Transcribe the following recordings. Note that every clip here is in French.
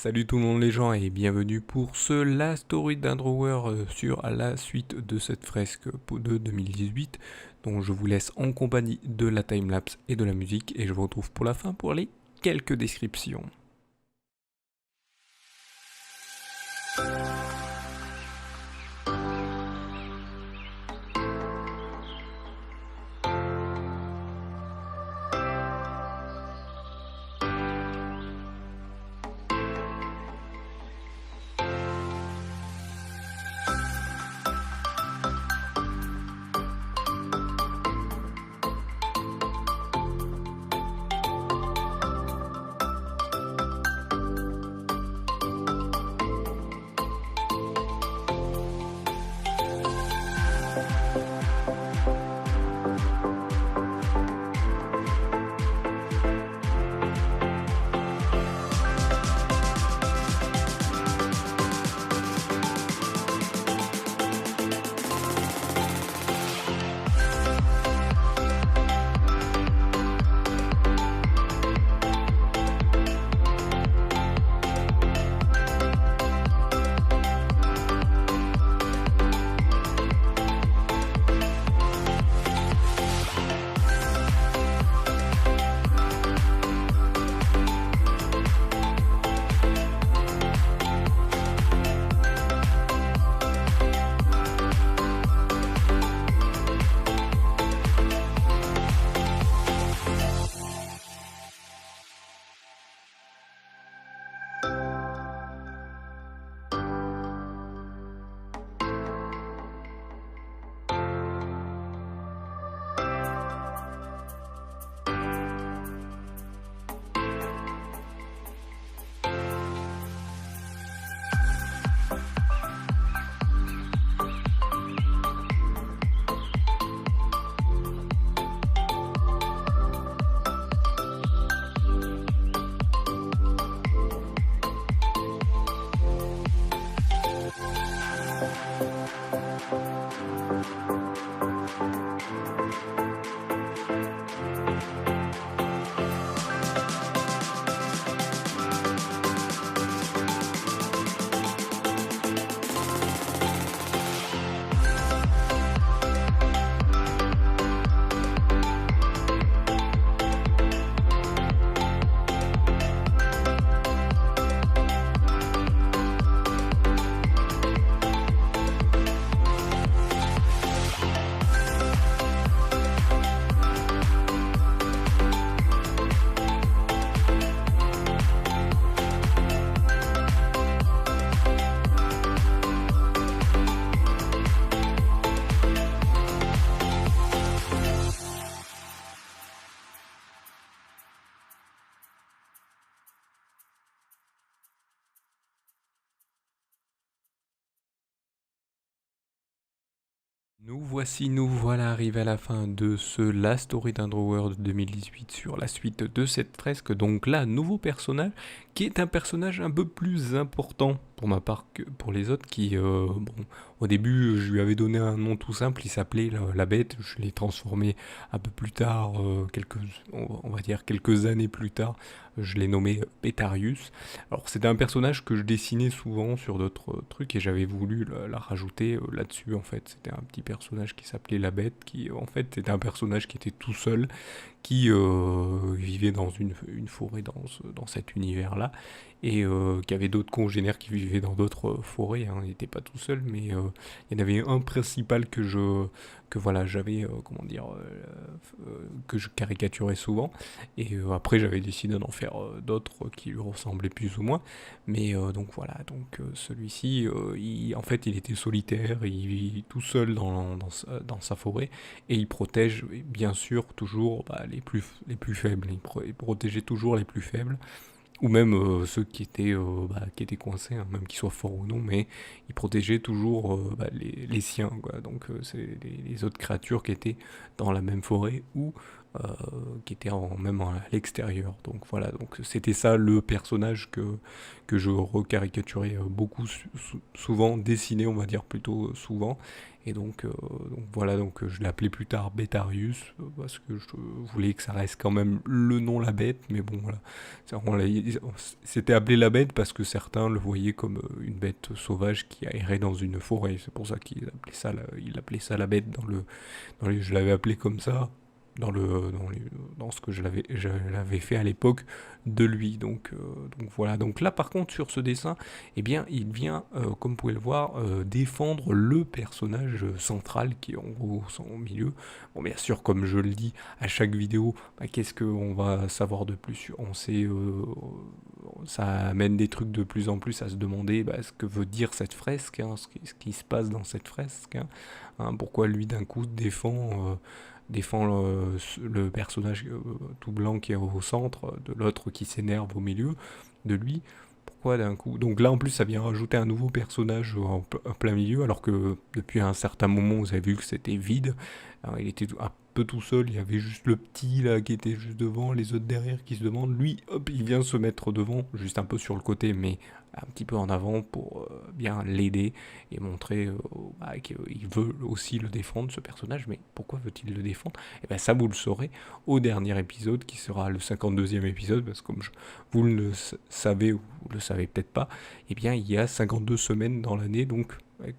Salut tout le monde les gens et bienvenue pour ce Last Story d'un Drawer sur la suite de cette fresque de 2018 dont je vous laisse en compagnie de la timelapse et de la musique et je vous retrouve pour la fin pour les quelques descriptions. Nous voilà arrivés à la fin de ce Last Story d'un Drawer de 2018 sur la suite de cette fresque. Donc là, nouveau personnage qui est un personnage un peu plus important pour ma part que pour les autres qui, bon, au début je lui avais donné un nom tout simple, il s'appelait la Bête, je l'ai transformé un peu plus tard, on va dire quelques années plus tard, je l'ai nommé Petarius. Alors c'était un personnage que je dessinais souvent sur d'autres trucs et j'avais voulu la rajouter là-dessus en fait. C'était un petit personnage qui s'appelait La Bête, qui en fait c'était un personnage qui était tout seul, qui vivait dans une forêt dans cet univers-là et qui avait d'autres congénères qui vivaient dans d'autres forêts, hein. Il n'était pas tout seul, mais il y en avait un principal que voilà j'avais comment dire que je caricaturais souvent et après j'avais décidé d'en faire d'autres qui lui ressemblaient plus ou moins, mais donc voilà, donc celui-ci en fait il était solitaire, il vit tout seul dans sa forêt et il protège bien sûr toujours les plus faibles, il protégeait toujours les plus faibles ou même ceux qui étaient coincés, hein, même qu'ils soient forts ou non, mais ils protégeaient toujours les siens, quoi. Donc c'est les autres créatures qui étaient dans la même forêt ou qui était même à l'extérieur. Donc voilà, donc c'était ça le personnage que je recaricaturais beaucoup souvent, dessiné on va dire plutôt souvent. Et donc voilà, donc je l'appelais plus tard Bétarius, parce que je voulais que ça reste quand même le nom la bête, mais bon voilà. C'était appelé la bête parce que certains le voyaient comme une bête sauvage qui errait dans une forêt. C'est pour ça il appelait ça la bête je l'avais appelé comme ça dans ce que je l'avais fait à l'époque de lui. Donc voilà. Donc là, par contre, sur ce dessin, eh bien, il vient, comme vous pouvez le voir, défendre le personnage central qui est en gros au milieu. Bon, bien sûr, comme je le dis à chaque vidéo, bah, qu'est-ce qu'on va savoir de plus? On sait, ça amène des trucs de plus en plus à se demander bah, ce que veut dire cette fresque, hein, ce qui se passe dans cette fresque, pourquoi lui d'un coup défend le personnage tout blanc qui est au centre, de l'autre qui s'énerve au milieu de lui. Pourquoi d'un coup? Donc là en plus ça vient rajouter un nouveau personnage en plein milieu, alors que depuis un certain moment vous avez vu que c'était vide. Alors, il était un peu tout seul, il y avait juste le petit là qui était juste devant, les autres derrière qui se demandent. Lui, hop, il vient se mettre devant, juste un peu sur le côté, mais un petit peu en avant pour bien l'aider et montrer bah, qu'il veut aussi le défendre, ce personnage. Mais pourquoi veut-il le défendre? Et bien ça vous le saurez au dernier épisode qui sera le 52e épisode, parce que comme vous le savez ou vous le savez peut-être pas, et bien il y a 52 semaines dans l'année, donc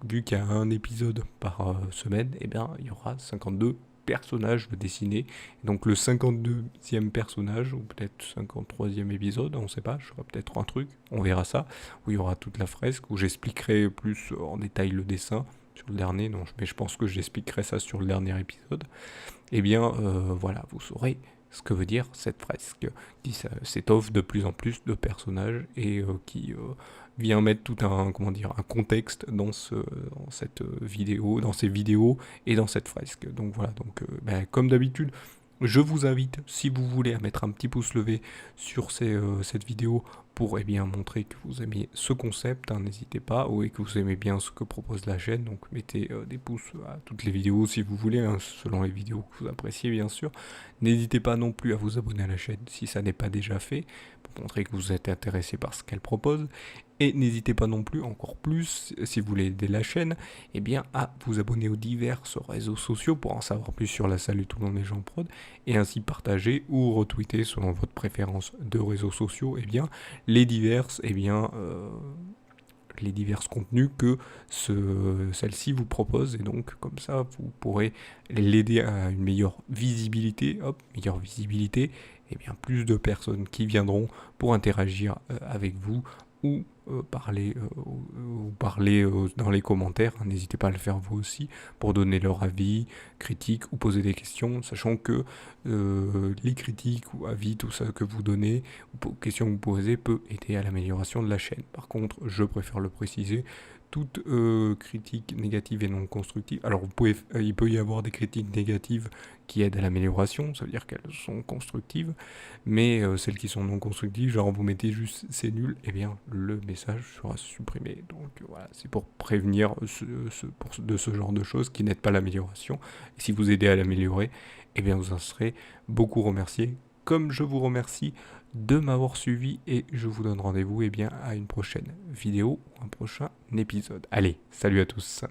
vu qu'il y a un épisode par semaine, et bien il y aura 52 personnages dessinés. Donc le 52e personnage, ou peut-être 53e épisode, on ne sait pas, je ferai peut-être un truc, on verra ça, où il y aura toute la fresque, où j'expliquerai plus en détail le dessin sur le dernier, mais je pense que j'expliquerai ça sur le dernier épisode. Eh bien voilà, vous saurez ce que veut dire cette fresque, qui s'étoffe de plus en plus de personnages et qui vient mettre tout un, comment dire, un contexte dans cette vidéo, dans ces vidéos et dans cette fresque. Donc voilà, donc comme d'habitude, je vous invite, si vous voulez, à mettre un petit pouce levé sur cette vidéo pour bien montrer que vous aimez ce concept, n'hésitez pas, ou et que vous aimez bien ce que propose la chaîne, donc mettez des pouces à toutes les vidéos si vous voulez, selon les vidéos que vous appréciez bien sûr. N'hésitez pas non plus à vous abonner à la chaîne si ça n'est pas déjà fait, pour montrer que vous êtes intéressé par ce qu'elle propose. Et n'hésitez pas non plus, encore plus, si vous voulez aider la chaîne, à vous abonner aux divers réseaux sociaux pour en savoir plus sur la Salut tout le monde les gens prod, et ainsi partager ou retweeter selon votre préférence de réseaux sociaux, les diverses contenus que celle-ci vous propose, et donc comme ça vous pourrez l'aider à une meilleure visibilité, plus de personnes qui viendront pour interagir avec vous ou parler dans les commentaires. N'hésitez pas à le faire vous aussi pour donner leur avis, critiques ou poser des questions, sachant que les critiques ou avis, tout ça que vous donnez, ou questions que vous posez, peut aider à l'amélioration de la chaîne. Par contre, je préfère le préciser, toute critique négative et non constructive. Alors il peut y avoir des critiques négatives qui aident à l'amélioration, ça veut dire qu'elles sont constructives, mais celles qui sont non constructives, genre vous mettez juste c'est nul, le message sera supprimé. Donc voilà, c'est pour prévenir de ce genre de choses qui n'aident pas l'amélioration. Et si vous aidez à l'améliorer, vous en serez beaucoup remercié, comme je vous remercie de m'avoir suivi, et je vous donne rendez-vous à une prochaine vidéo ou un prochain épisode. Allez, salut à tous.